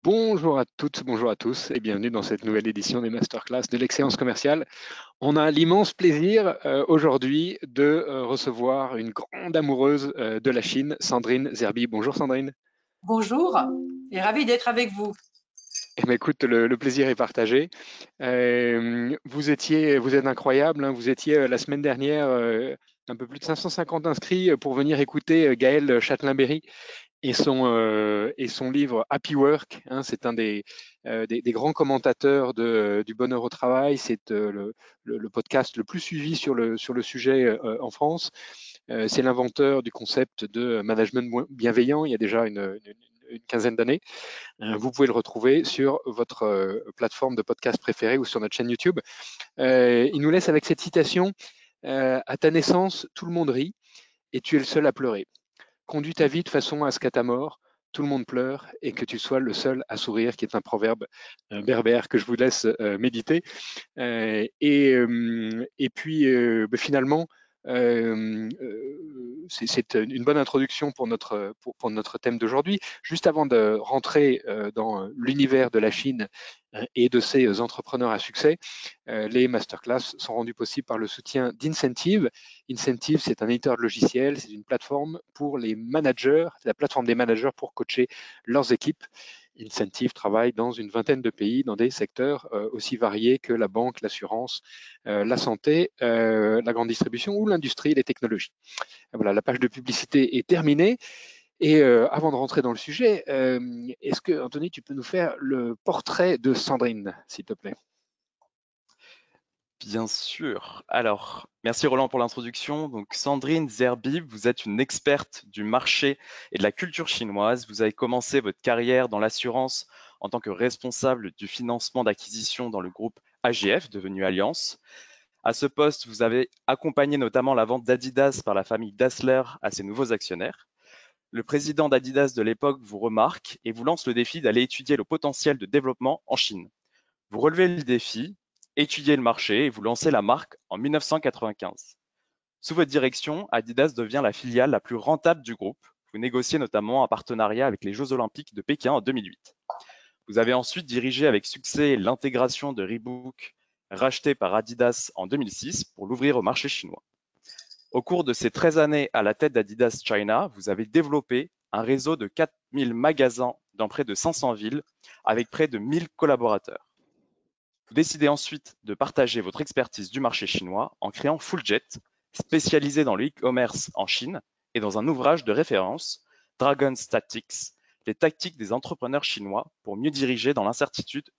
Bonjour à toutes, bonjour à tous et bienvenue dans cette nouvelle édition des Masterclass de l'excellence commerciale. On a l'immense plaisir aujourd'hui de recevoir une grande amoureuse de la Chine, Sandrine Zerbi. Bonjour Sandrine. Bonjour et ravi d'être avec vous. Eh bien, écoute, le plaisir est partagé. Vous êtes incroyable, hein. Vous étiez la semaine dernière un peu plus de 550 inscrits pour venir écouter Gaël Châtelain-Berry et son livre Happy Work, hein. C'est un des grands commentateurs du bonheur au travail. C'est le podcast le plus suivi sur le sujet en France. C'est l'inventeur du concept de management bienveillant il y a déjà une quinzaine d'années. Vous pouvez le retrouver sur votre plateforme de podcast préférée ou sur notre chaîne YouTube. Il nous laisse avec cette citation: à ta naissance, tout le monde rit et tu es le seul à pleurer. Conduis ta vie de façon à ce qu'à ta mort, tout le monde pleure et que tu sois le seul à sourire, qui est un proverbe berbère que je vous laisse méditer. Et puis, finalement, c'est une bonne introduction pour notre thème d'aujourd'hui. Juste avant de rentrer dans l'univers de la Chine et de ses entrepreneurs à succès, les masterclass sont rendus possibles par le soutien d'Incentive. Incentive, c'est un éditeur de logiciels, c'est une plateforme pour les managers, c'est la plateforme des managers pour coacher leurs équipes. Incentive travaille dans une vingtaine de pays, dans des secteurs aussi variés que la banque, l'assurance, la santé, la grande distribution ou l'industrie et les technologies. Voilà, la page de publicité est terminée. Et avant de rentrer dans le sujet, est-ce que, Anthony, tu peux nous faire le portrait de Sandrine, s'il te plaît? Bien sûr. Alors, merci Roland pour l'introduction. Donc, Sandrine Zerbi, vous êtes une experte du marché et de la culture chinoise. Vous avez commencé votre carrière dans l'assurance en tant que responsable du financement d'acquisition dans le groupe AGF, devenu Alliance. À ce poste, vous avez accompagné notamment la vente d'Adidas par la famille Dassler à ses nouveaux actionnaires. Le président d'Adidas de l'époque vous remarque et vous lance le défi d'aller étudier le potentiel de développement en Chine. Vous relevez le défi, étudiez le marché et vous lancez la marque en 1995. Sous votre direction, Adidas devient la filiale la plus rentable du groupe. Vous négociez notamment un partenariat avec les Jeux Olympiques de Pékin en 2008. Vous avez ensuite dirigé avec succès l'intégration de Reebok, racheté par Adidas en 2006 pour l'ouvrir au marché chinois. Au cours de ces 13 années à la tête d'Adidas China, vous avez développé un réseau de 4000 magasins dans près de 500 villes avec près de 1000 collaborateurs. Vous décidez ensuite de partager votre expertise du marché chinois en créant Fulljet, spécialisé dans le e-commerce en Chine, et dans un ouvrage de référence, Dragon's Tactics, les tactiques des entrepreneurs chinois pour mieux diriger dans l'incertitude,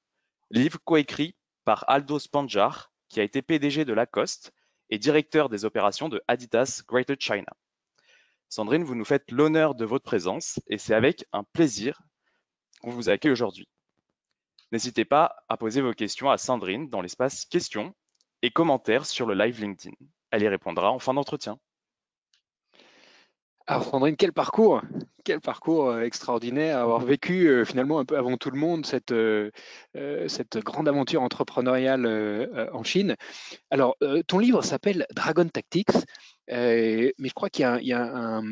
livre coécrit par Aldo Spanjar, qui a été PDG de Lacoste et directeur des opérations de Adidas Greater China. Sandrine, vous nous faites l'honneur de votre présence et c'est avec un plaisir qu'on vous accueille aujourd'hui. N'hésitez pas à poser vos questions à Sandrine dans l'espace questions et commentaires sur le live LinkedIn. Elle y répondra en fin d'entretien. Alors Sandrine, quel parcours extraordinaire, avoir vécu finalement un peu avant tout le monde cette grande aventure entrepreneuriale en Chine. Alors, ton livre s'appelle Dragon Tactics, mais je crois qu'il y a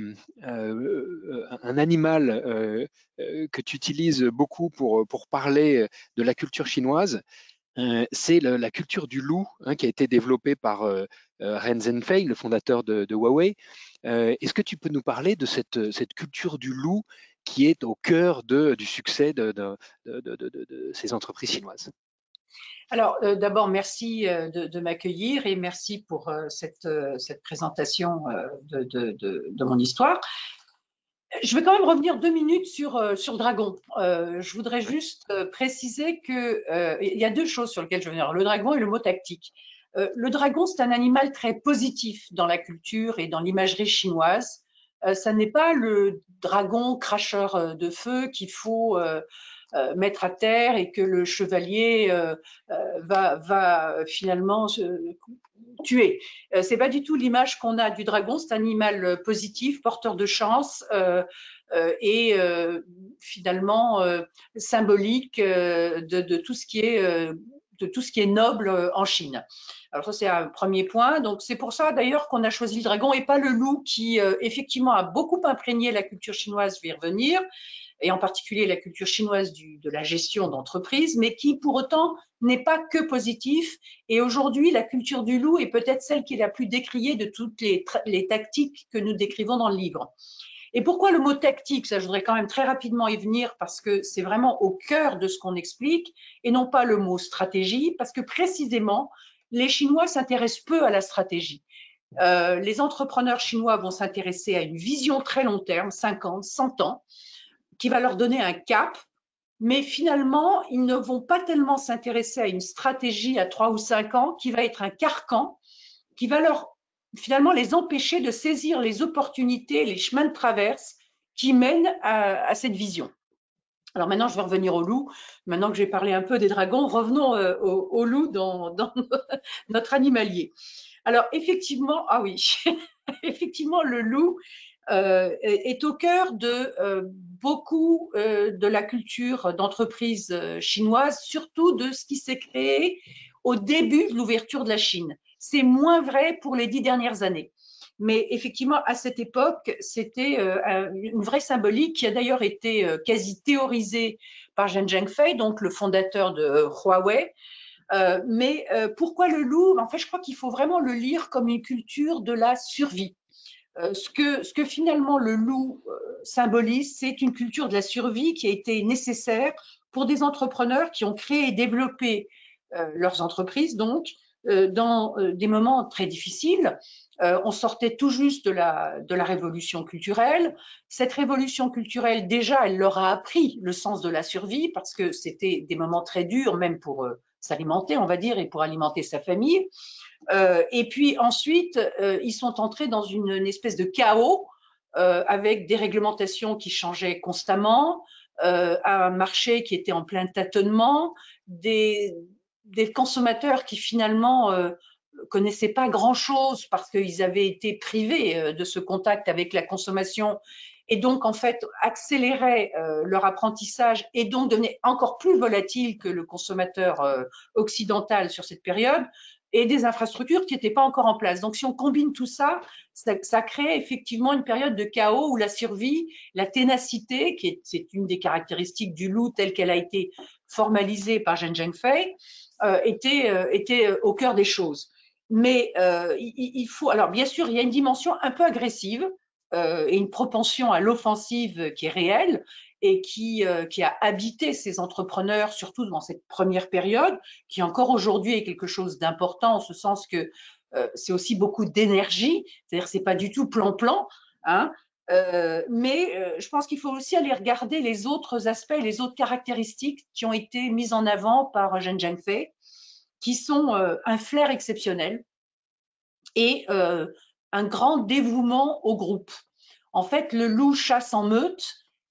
un animal que tu utilises beaucoup pour parler de la culture chinoise. C'est la culture du loup, hein, qui a été développée par Ren Zhengfei, le fondateur de Huawei. Est-ce que tu peux nous parler de cette culture du loup qui est au cœur du succès de ces entreprises chinoises? Alors, d'abord, merci de m'accueillir et merci pour cette présentation de mon histoire. Je vais quand même revenir 2 minutes sur Dragon. Je voudrais juste préciser que il y a deux choses sur lesquelles je veux venir, le dragon et le mot tactique. Le dragon, c'est un animal très positif dans la culture et dans l'imagerie chinoise. Ça n'est pas le dragon cracheur de feu qu'il faut mettre à terre et que le chevalier va finalement tuer. C'est pas du tout l'image qu'on a du dragon. C'est un animal positif, porteur de chance et finalement symbolique de tout ce qui est tout ce qui est noble en Chine. Alors ça, c'est un premier point. Donc c'est pour ça d'ailleurs qu'on a choisi le dragon et pas le loup qui effectivement a beaucoup imprégné la culture chinoise, je vais y revenir, et en particulier la culture chinoise de la gestion d'entreprise, mais qui pour autant n'est pas que positif. Et aujourd'hui, la culture du loup est peut-être celle qui est la plus décriée de toutes les tactiques que nous décrivons dans le livre. Et pourquoi le mot tactique? Ça, je voudrais quand même très rapidement y venir parce que c'est vraiment au cœur de ce qu'on explique et non pas le mot stratégie, parce que précisément, les Chinois s'intéressent peu à la stratégie. Les entrepreneurs chinois vont s'intéresser à une vision très long terme, 50, 100 ans, qui va leur donner un cap, mais finalement, ils ne vont pas tellement s'intéresser à une stratégie à 3 ou 5 ans qui va être un carcan, qui va leur finalement les empêcher de saisir les opportunités, les chemins de traverse qui mènent à cette vision. Alors maintenant, je vais revenir au loup. Maintenant que j'ai parlé un peu des dragons, revenons au loup dans notre animalier. Alors effectivement, ah oui, effectivement, le loup est au cœur de beaucoup de la culture d'entreprise chinoise, surtout de ce qui s'est créé au début de l'ouverture de la Chine. C'est moins vrai pour les 10 dernières années. Mais effectivement, à cette époque, c'était une vraie symbolique qui a d'ailleurs été quasi théorisée par Zheng Zhengfei, donc le fondateur de Huawei. Mais pourquoi le loup? En fait, je crois qu'il faut vraiment le lire comme une culture de la survie. Ce que finalement le loup symbolise, c'est une culture de la survie qui a été nécessaire pour des entrepreneurs qui ont créé et développé leurs entreprises, donc dans des moments très difficiles. On sortait tout juste de la révolution culturelle. Cette révolution culturelle, déjà, elle leur a appris le sens de la survie parce que c'était des moments très durs, même pour s'alimenter, on va dire, et pour alimenter sa famille. Et puis ensuite, ils sont entrés dans une espèce de chaos avec des réglementations qui changeaient constamment, un marché qui était en plein tâtonnement, des consommateurs qui finalement connaissaient pas grand-chose parce qu'ils avaient été privés de ce contact avec la consommation et donc en fait accéléraient leur apprentissage et donc devenaient encore plus volatiles que le consommateur occidental sur cette période et des infrastructures qui n'étaient pas encore en place. Donc si on combine tout ça, ça crée effectivement une période de chaos où la survie, la ténacité, c'est une des caractéristiques du loup telle qu'elle a été formalisée par Zheng Zhengfei, était au cœur des choses. Mais il faut, alors bien sûr, il y a une dimension un peu agressive et une propension à l'offensive qui est réelle et qui a habité ces entrepreneurs, surtout dans cette première période, qui encore aujourd'hui est quelque chose d'important en ce sens que c'est aussi beaucoup d'énergie, c'est-à-dire c'est pas du tout plan-plan, hein, mais je pense qu'il faut aussi aller regarder les autres aspects, les autres caractéristiques qui ont été mises en avant par Zheng Zhengfei, qui sont un flair exceptionnel et un grand dévouement au groupe. En fait, le loup chasse en meute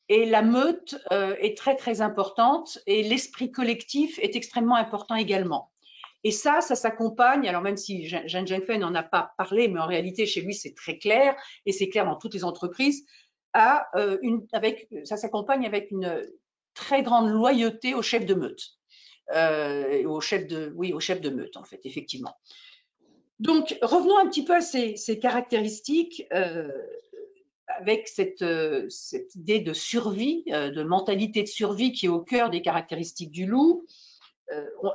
et la meute est très très importante et l'esprit collectif est extrêmement important également. Et ça s'accompagne, alors même si Zheng Zhengfei n'en a pas parlé, mais en réalité chez lui c'est très clair et c'est clair dans toutes les entreprises, ça s'accompagne avec une très grande loyauté au chef de meute. Au chef de meute en fait, effectivement. Donc revenons un petit peu à ces caractéristiques avec cette idée de survie, de mentalité de survie qui est au cœur des caractéristiques du loup.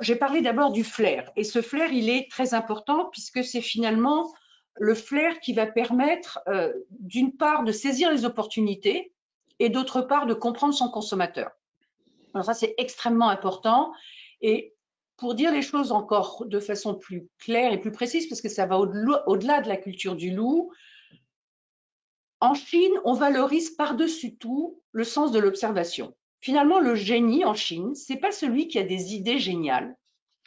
J'ai parlé d'abord du flair et ce flair il est très important puisque c'est finalement le flair qui va permettre d'une part de saisir les opportunités et d'autre part de comprendre son consommateur. Alors ça c'est extrêmement important et pour dire les choses encore de façon plus claire et plus précise parce que ça va au-delà de la culture du loup, en Chine on valorise par-dessus tout le sens de l'observation. Finalement, le génie en Chine, c'est pas celui qui a des idées géniales,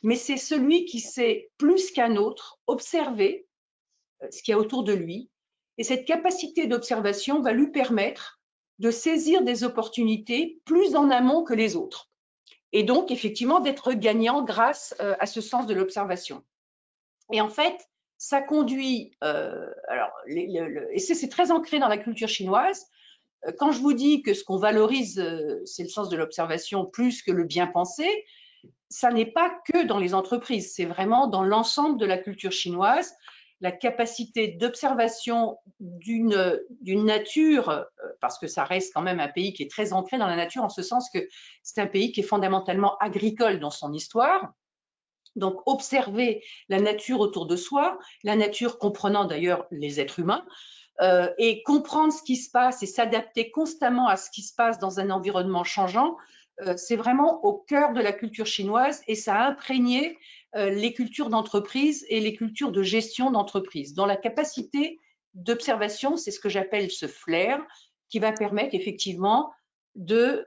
mais c'est celui qui sait plus qu'un autre observer ce qu'il y a autour de lui. Et cette capacité d'observation va lui permettre de saisir des opportunités plus en amont que les autres. Et donc, effectivement, d'être gagnant grâce à ce sens de l'observation. Et en fait, ça conduit, et c'est très ancré dans la culture chinoise. Quand je vous dis que ce qu'on valorise, c'est le sens de l'observation plus que le bien pensé, ça n'est pas que dans les entreprises, c'est vraiment dans l'ensemble de la culture chinoise, la capacité d'observation d'une nature, parce que ça reste quand même un pays qui est très ancré dans la nature, en ce sens que c'est un pays qui est fondamentalement agricole dans son histoire. Donc, observer la nature autour de soi, la nature comprenant d'ailleurs les êtres humains, et comprendre ce qui se passe et s'adapter constamment à ce qui se passe dans un environnement changeant, c'est vraiment au cœur de la culture chinoise et ça a imprégné les cultures d'entreprise et les cultures de gestion d'entreprise. Dans la capacité d'observation, c'est ce que j'appelle ce flair qui va permettre effectivement de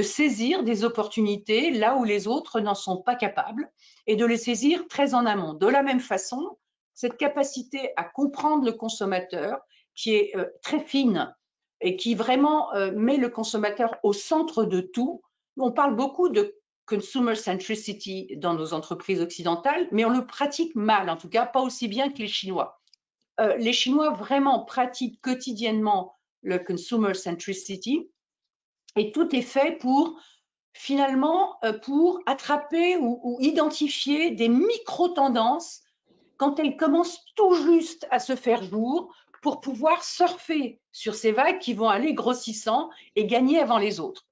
saisir des opportunités là où les autres n'en sont pas capables et de les saisir très en amont. De la même façon, cette capacité à comprendre le consommateur qui est très fine et qui vraiment met le consommateur au centre de tout. On parle beaucoup de consumer centricity dans nos entreprises occidentales, mais on le pratique mal, en tout cas pas aussi bien que les Chinois. Les Chinois vraiment pratiquent quotidiennement le consumer centricity et tout est fait pour finalement pour attraper ou identifier des micro-tendances quand elles commencent tout juste à se faire jour pour pouvoir surfer sur ces vagues qui vont aller grossissant et gagner avant les autres.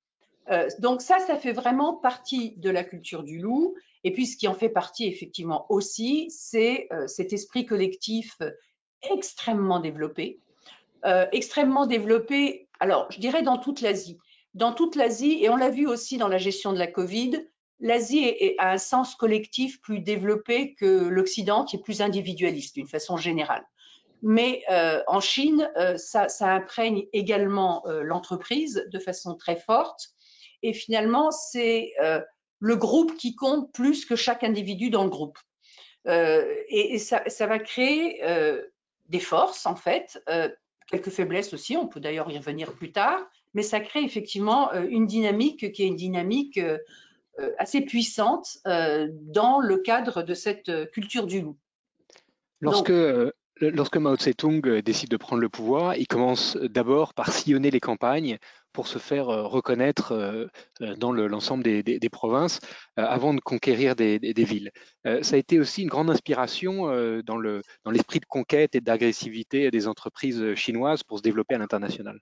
Donc ça fait vraiment partie de la culture du loup. Et puis ce qui en fait partie effectivement aussi, c'est cet esprit collectif extrêmement développé. Alors je dirais dans toute l'Asie. Dans toute l'Asie, et on l'a vu aussi dans la gestion de la Covid, l'Asie a un sens collectif plus développé que l'Occident, qui est plus individualiste d'une façon générale. Mais en Chine, ça imprègne également l'entreprise de façon très forte. Et finalement, c'est le groupe qui compte plus que chaque individu dans le groupe. Et ça va créer des forces, en fait, quelques faiblesses aussi, on peut d'ailleurs y revenir plus tard, mais ça crée effectivement une dynamique qui est une dynamique assez puissante dans le cadre de cette culture du loup. Lorsque Mao Tse-tung décide de prendre le pouvoir, il commence d'abord par sillonner les campagnes pour se faire reconnaître dans l'ensemble des provinces avant de conquérir des villes. Ça a été aussi une grande inspiration dans l'esprit de conquête et d'agressivité des entreprises chinoises pour se développer à l'international.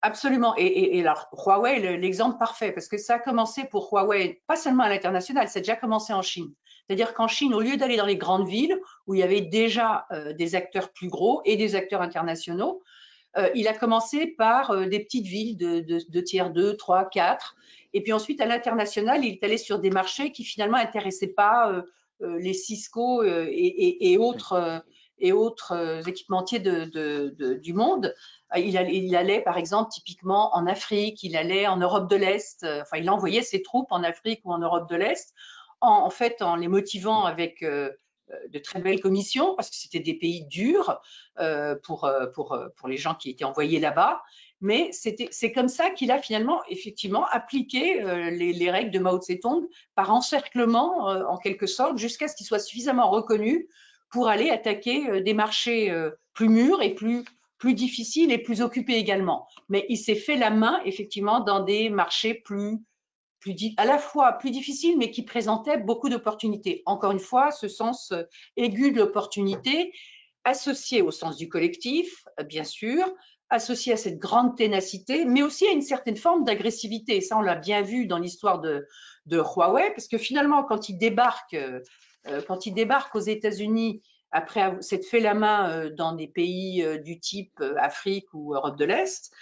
Absolument. Et alors, Huawei, l'exemple parfait, parce que ça a commencé pour Huawei, pas seulement à l'international, ça a déjà commencé en Chine. C'est-à-dire qu'en Chine, au lieu d'aller dans les grandes villes, où il y avait déjà des acteurs plus gros et des acteurs internationaux, il a commencé par des petites villes de tiers 2, 3, 4. Et puis ensuite, à l'international, il est allé sur des marchés qui finalement n'intéressaient pas les Cisco et autres équipementiers du monde. Il allait, par exemple, typiquement en Afrique, il allait en Europe de l'Est, enfin, il envoyait ses troupes en Afrique ou en Europe de l'Est, en fait, en les motivant avec de très belles commissions, parce que c'était des pays durs pour les gens qui étaient envoyés là-bas. Mais c'est comme ça qu'il a finalement, effectivement, appliqué les règles de Mao Tse-tung par encerclement, en quelque sorte, jusqu'à ce qu'il soit suffisamment reconnu pour aller attaquer des marchés plus mûrs et plus difficiles et plus occupés également. Mais il s'est fait la main, effectivement, dans des marchés à la fois plus difficiles, mais qui présentaient beaucoup d'opportunités. Encore une fois, ce sens aigu de l'opportunité, associé au sens du collectif, bien sûr, associé à cette grande ténacité, mais aussi à une certaine forme d'agressivité. Ça, on l'a bien vu dans l'histoire de Huawei, parce que finalement, quand il débarque aux États-Unis, après s'être fait la main dans des pays du type Afrique ou Europe de l'Est,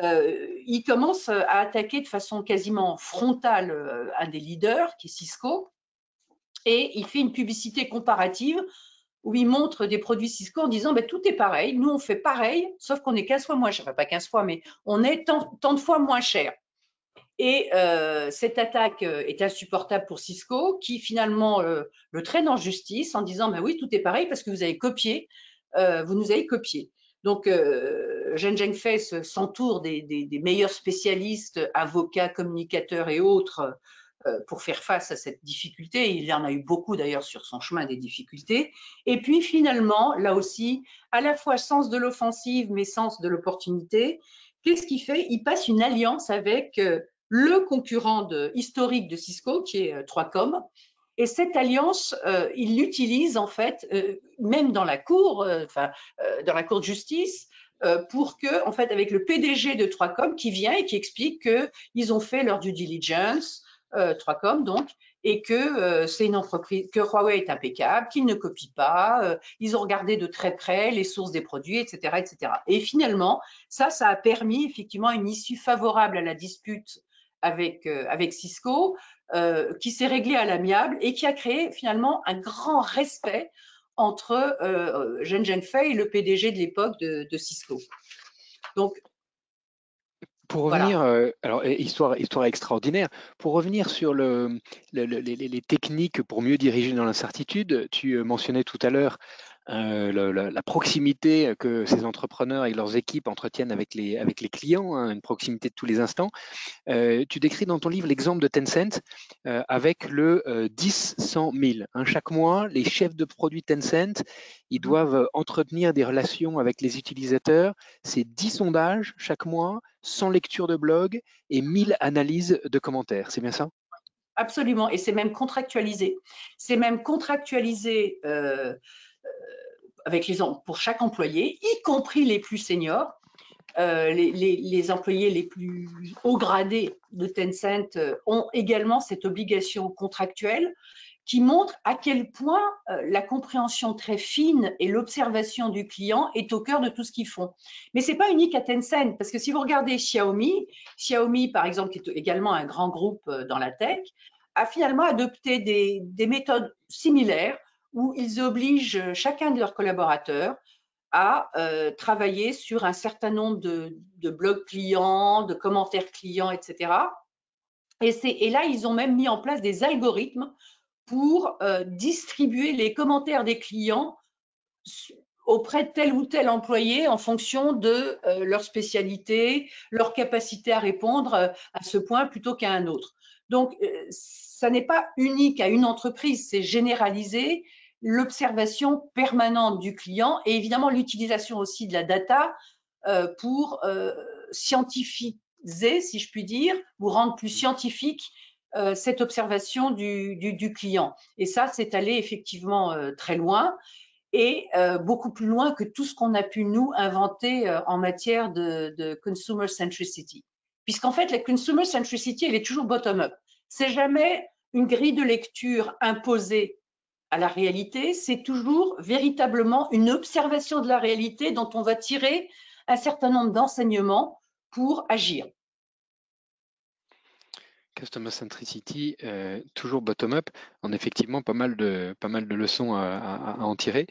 il commence à attaquer de façon quasiment frontale un des leaders, qui est Cisco, et il fait une publicité comparative où il montre des produits Cisco en disant tout est pareil, nous on fait pareil, sauf qu'on est 15 fois moins cher, enfin pas 15 fois, mais on est tant de fois moins cher. Et cette attaque est insupportable pour Cisco, qui finalement le traîne en justice en disant oui, tout est pareil parce que vous avez copié, vous nous avez copié. Donc Zheng Zhengfei s'entoure des meilleurs spécialistes, avocats, communicateurs et autres pour faire face à cette difficulté. Il y en a eu beaucoup d'ailleurs sur son chemin des difficultés. Et puis finalement, là aussi, à la fois sens de l'offensive mais sens de l'opportunité, qu'est-ce qu'il fait? Il passe une alliance avec le concurrent historique de Cisco, qui est 3Com. Et cette alliance, ils l'utilisent en fait, même dans la cour, dans la cour de justice, pour que, en fait, avec le PDG de 3Com qui vient et qui explique qu'ils ont fait leur due diligence, 3Com donc, et que c'est une entreprise, que Huawei est impeccable, qu'ils ne copient pas, ils ont regardé de très près les sources des produits, etc., etc. Et finalement, ça a permis effectivement une issue favorable à la dispute avec Cisco, qui s'est réglée à l'amiable et qui a créé finalement un grand respect entre Zheng Zhengfei et le PDG de l'époque de Cisco. Donc, pour revenir, voilà. alors histoire extraordinaire, pour revenir sur les techniques pour mieux diriger dans l'incertitude, tu mentionnais tout à l'heure la proximité que ces entrepreneurs et leurs équipes entretiennent avec les clients, hein, une proximité de tous les instants. Tu décris dans ton livre l'exemple de Tencent avec le 10-100 000. Hein, chaque mois, les chefs de produits Tencent, ils doivent entretenir des relations avec les utilisateurs. C'est 10 sondages chaque mois, 100 lectures de blog et 1000 analyses de commentaires. C'est bien ça? Absolument. Et c'est même contractualisé. C'est même contractualisé pour chaque employé, y compris les plus seniors. Les employés les plus haut gradés de Tencent ont également cette obligation contractuelle qui montre à quel point la compréhension très fine et l'observation du client est au cœur de tout ce qu'ils font. Mais ce n'est pas unique à Tencent, parce que si vous regardez Xiaomi par exemple, qui est également un grand groupe dans la tech, a finalement adopté des méthodes similaires où ils obligent chacun de leurs collaborateurs à travailler sur un certain nombre de blogs clients, de commentaires clients, etc. Et là, ils ont même mis en place des algorithmes pour distribuer les commentaires des clients auprès de tel ou tel employé en fonction de leur spécialité, leur capacité à répondre à ce point plutôt qu'à un autre. Donc, ça n'est pas unique à une entreprise, c'est généralisé. L'observation permanente du client et évidemment l'utilisation aussi de la data pour scientifiser, si je puis dire, ou rendre plus scientifique cette observation du client. Et ça, c'est allé effectivement très loin et beaucoup plus loin que tout ce qu'on a pu nous inventer en matière de consumer centricity. Puisqu'en fait, la consumer centricity, elle est toujours bottom-up. C'est jamais une grille de lecture imposée à la réalité, c'est toujours véritablement une observation de la réalité dont on va tirer un certain nombre d'enseignements pour agir. Customer Centricity, toujours bottom-up, en effectivement pas mal de leçons à en tirer.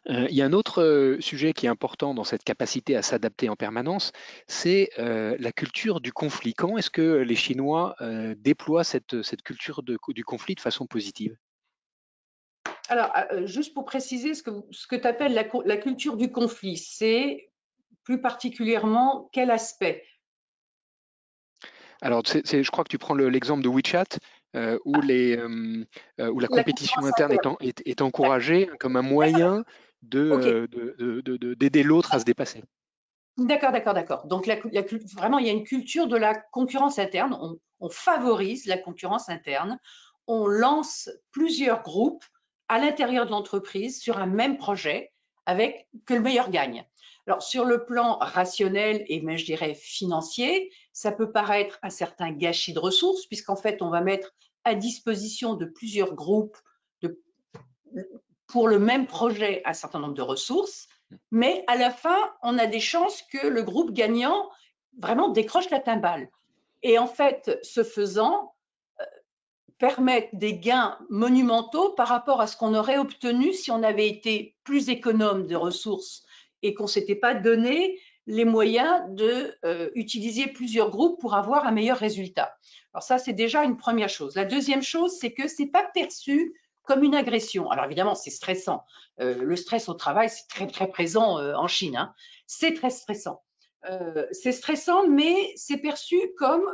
Il y a un autre sujet qui est important dans cette capacité à s'adapter en permanence, c'est la culture du conflit. Comment est-ce que les Chinois déploient cette culture du conflit de façon positive? Alors, juste pour préciser, ce que tu appelles la culture du conflit, c'est plus particulièrement quel aspect? Alors, je crois que tu prends l'exemple de WeChat, où la compétition interne est encouragée comme un moyen d'aider l'autre à se dépasser. D'accord. Donc, vraiment, il y a une culture de la concurrence interne. On favorise la concurrence interne. On lance plusieurs groupes à l'intérieur de l'entreprise sur un même projet avec que le meilleur gagne. Alors, sur le plan rationnel et même, je dirais, financier, ça peut paraître un certain gâchis de ressources, puisqu'en fait, on va mettre à disposition de plusieurs groupes pour le même projet un certain nombre de ressources, mais à la fin, on a des chances que le groupe gagnant vraiment décroche la timbale. Et en fait, ce faisant, permettent des gains monumentaux par rapport à ce qu'on aurait obtenu si on avait été plus économe de ressources et qu'on ne s'était pas donné les moyens d'utiliser plusieurs groupes pour avoir un meilleur résultat. Alors ça, c'est déjà une première chose. La deuxième chose, c'est que ce n'est pas perçu comme une agression. Alors évidemment, c'est stressant. Le stress au travail, c'est très, très présent en Chine. Hein. C'est très stressant. C'est stressant, mais c'est perçu comme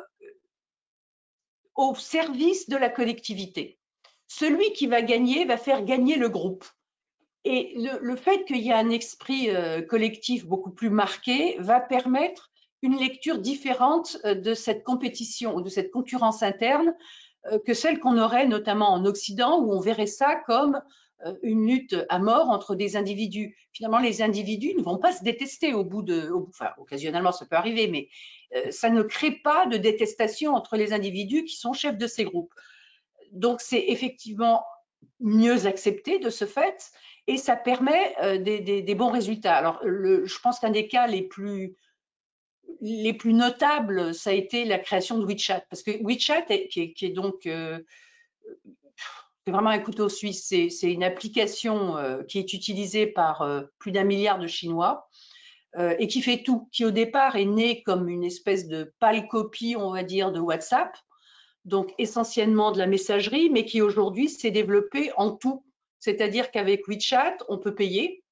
au service de la collectivité. Celui qui va gagner va faire gagner le groupe. Et le fait qu'il y ait un esprit collectif beaucoup plus marqué va permettre une lecture différente de cette compétition ou de cette concurrence interne que celle qu'on aurait notamment en Occident, où on verrait ça comme une lutte à mort entre des individus. Finalement, les individus ne vont pas se détester enfin, occasionnellement, ça peut arriver, mais ça ne crée pas de détestation entre les individus qui sont chefs de ces groupes. Donc, c'est effectivement mieux accepté de ce fait et ça permet des bons résultats. Alors, je pense qu'un des cas les plus notables, ça a été la création de WeChat, parce que WeChat, qui est donc c'est vraiment un couteau suisse. C'est une application qui est utilisée par plus d'1 milliard de Chinois et qui fait tout, qui au départ est née comme une espèce de pâle copie, on va dire, de WhatsApp, donc essentiellement de la messagerie, mais qui aujourd'hui s'est développée en tout. C'est-à-dire qu'avec WeChat, on peut payer,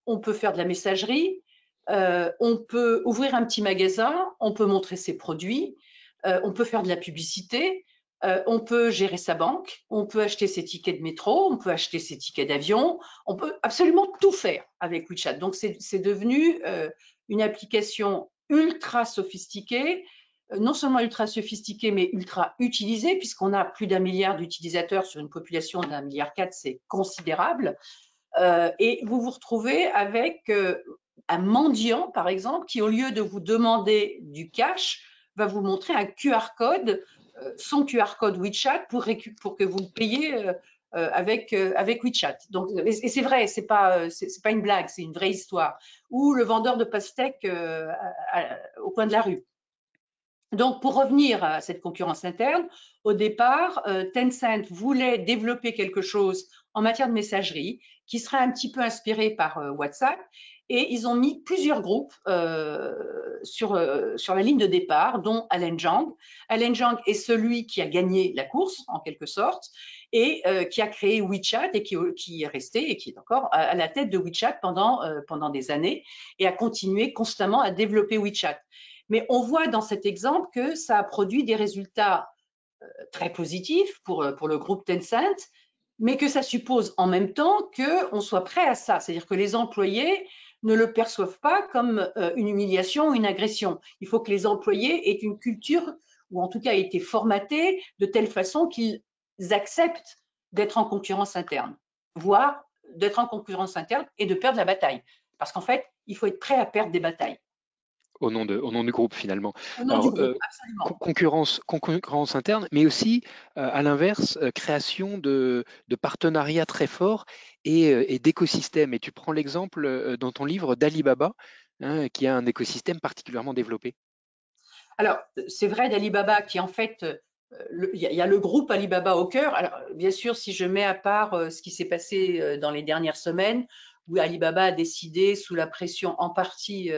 on peut faire de la messagerie, on peut ouvrir un petit magasin, on peut montrer ses produits, on peut faire de la publicité, on peut gérer sa banque, on peut acheter ses tickets de métro, on peut acheter ses tickets d'avion, on peut absolument tout faire avec WeChat. Donc, c'est devenu une application ultra sophistiquée, non seulement ultra sophistiquée, mais ultra utilisée, puisqu'on a plus d'1 milliard d'utilisateurs sur une population d'1,4 milliard, c'est considérable. Et vous vous retrouvez avec un mendiant, par exemple, qui, au lieu de vous demander du cash, va vous montrer un QR code, son QR code WeChat, pour que vous le payiez avec WeChat. Donc, et c'est vrai, c'est pas une blague, c'est une vraie histoire. Ou le vendeur de pastèques au coin de la rue. Donc, pour revenir à cette concurrence interne, au départ, Tencent voulait développer quelque chose en matière de messagerie qui serait un petit peu inspiré par WhatsApp, et ils ont mis plusieurs groupes sur la ligne de départ, dont Alain Zhang. Alain Zhang est celui qui a gagné la course, en quelque sorte, et qui a créé WeChat et qui est resté et qui est encore à la tête de WeChat pendant des années et a continué constamment à développer WeChat. Mais on voit dans cet exemple que ça a produit des résultats très positifs pour le groupe Tencent, mais que ça suppose en même temps qu'on soit prêt à ça. C'est-à-dire que les employés ne le perçoivent pas comme une humiliation, une agression. Il faut que les employés aient une culture, ou en tout cas aient été formatés de telle façon qu'ils acceptent d'être en concurrence interne, voire d'être en concurrence interne et de perdre la bataille. Parce qu'en fait, il faut être prêt à perdre des batailles. Au nom du groupe, finalement. Au nom du groupe, absolument. Concurrence interne, mais aussi, à l'inverse, création de partenariats très forts et d'écosystèmes. Et tu prends l'exemple dans ton livre d'Alibaba, hein, qui a un écosystème particulièrement développé. Alors, c'est vrai d'Alibaba qui, en fait, il y a le groupe Alibaba au cœur. Alors, bien sûr, si je mets à part ce qui s'est passé dans les dernières semaines, où Alibaba a décidé, sous la pression en partie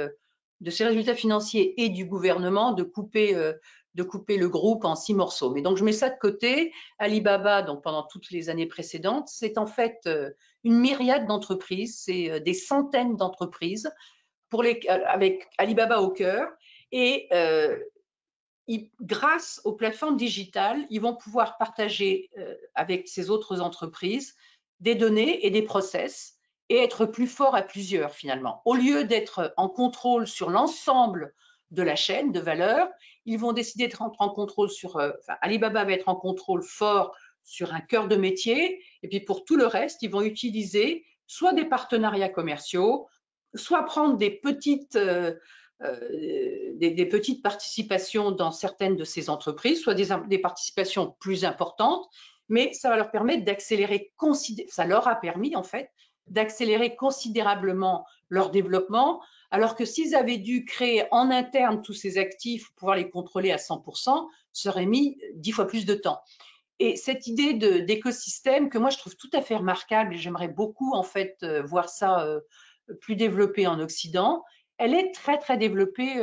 de ses résultats financiers et du gouvernement, de couper le groupe en 6 morceaux. Mais donc, je mets ça de côté. Alibaba, donc pendant toutes les années précédentes, c'est en fait une myriade d'entreprises, c'est des centaines d'entreprises avec Alibaba au cœur. Et grâce aux plateformes digitales, ils vont pouvoir partager avec ces autres entreprises des données et des process et être plus forts à plusieurs finalement. Au lieu d'être en contrôle sur l'ensemble de la chaîne de valeur, ils vont décider d'être en contrôle Alibaba va être en contrôle fort sur un cœur de métier, et puis pour tout le reste, ils vont utiliser soit des partenariats commerciaux, soit prendre des petites participations dans certaines de ces entreprises, soit des participations plus importantes, mais ça va leur permettre d'accélérer, ça leur a permis en fait d'accélérer considérablement leur développement, alors que s'ils avaient dû créer en interne tous ces actifs pour pouvoir les contrôler à 100%, ça aurait mis 10 fois plus de temps. Et cette idée d'écosystème que moi je trouve tout à fait remarquable, et j'aimerais beaucoup en fait voir ça plus développé en Occident, elle est très, très développée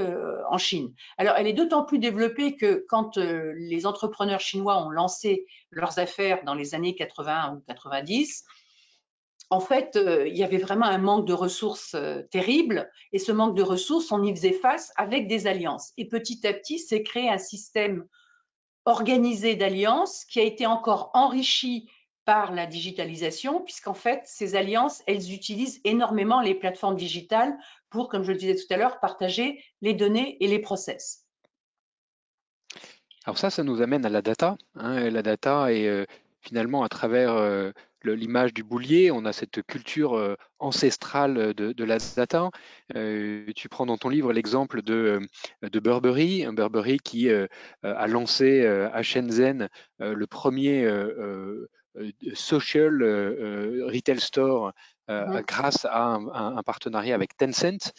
en Chine. Alors, elle est d'autant plus développée que quand les entrepreneurs chinois ont lancé leurs affaires dans les années 80 ou 90, en fait, il y avait vraiment un manque de ressources terrible. Et ce manque de ressources, on y faisait face avec des alliances. Et petit à petit, s'est créé un système organisé d'alliances qui a été encore enrichi par la digitalisation, puisqu'en fait, ces alliances, elles utilisent énormément les plateformes digitales pour, comme je le disais tout à l'heure, partager les données et les process. Alors ça nous amène à la data. Hein, la data est finalement à travers l'image du boulier, on a cette culture ancestrale de la data. Tu prends dans ton livre l'exemple de Burberry, un Burberry qui a lancé à Shenzhen le premier social retail store grâce à un partenariat avec Tencent.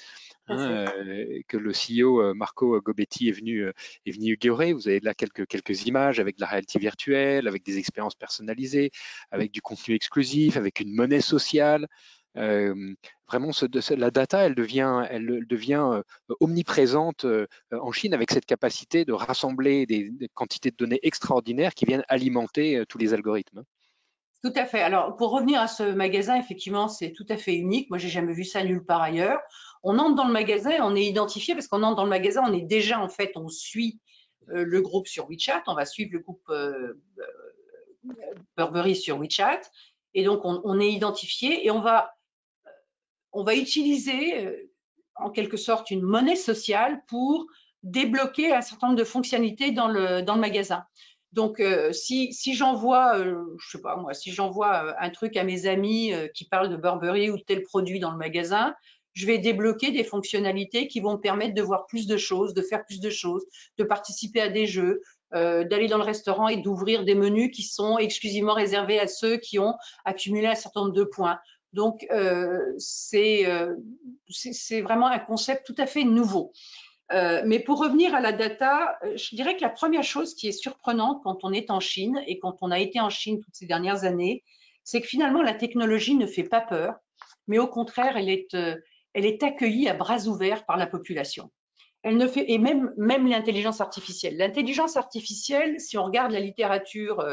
Que le CEO Marco Gobbetti est venu inaugurer. Vous avez là quelques images avec de la réalité virtuelle, avec des expériences personnalisées, avec du contenu exclusif, avec une monnaie sociale. Vraiment, la data, elle devient omniprésente en Chine avec cette capacité de rassembler des quantités de données extraordinaires qui viennent alimenter tous les algorithmes. Tout à fait. Alors, pour revenir à ce magasin, effectivement, c'est tout à fait unique. Moi, j'ai jamais vu ça nulle part ailleurs. On entre dans le magasin, on est identifié parce qu'on entre dans le magasin, on est déjà, en fait, on suit le groupe sur WeChat. On va suivre le groupe Burberry sur WeChat. Et donc, on est identifié et on va utiliser, en quelque sorte, une monnaie sociale pour débloquer un certain nombre de fonctionnalités dans le magasin. Donc, si j'envoie, je sais pas moi, si j'envoie un truc à mes amis qui parlent de Burberry ou de tel produit dans le magasin, je vais débloquer des fonctionnalités qui vont me permettre de voir plus de choses, de faire plus de choses, de participer à des jeux, d'aller dans le restaurant et d'ouvrir des menus qui sont exclusivement réservés à ceux qui ont accumulé un certain nombre de points. Donc, c'est vraiment un concept tout à fait nouveau. Mais pour revenir à la data, je dirais que la première chose qui est surprenante quand on est en Chine et quand on a été en Chine toutes ces dernières années, c'est que finalement la technologie ne fait pas peur, mais au contraire, elle est accueillie à bras ouverts par la population. Elle ne fait, et même l'intelligence artificielle. L'intelligence artificielle, si on regarde la littérature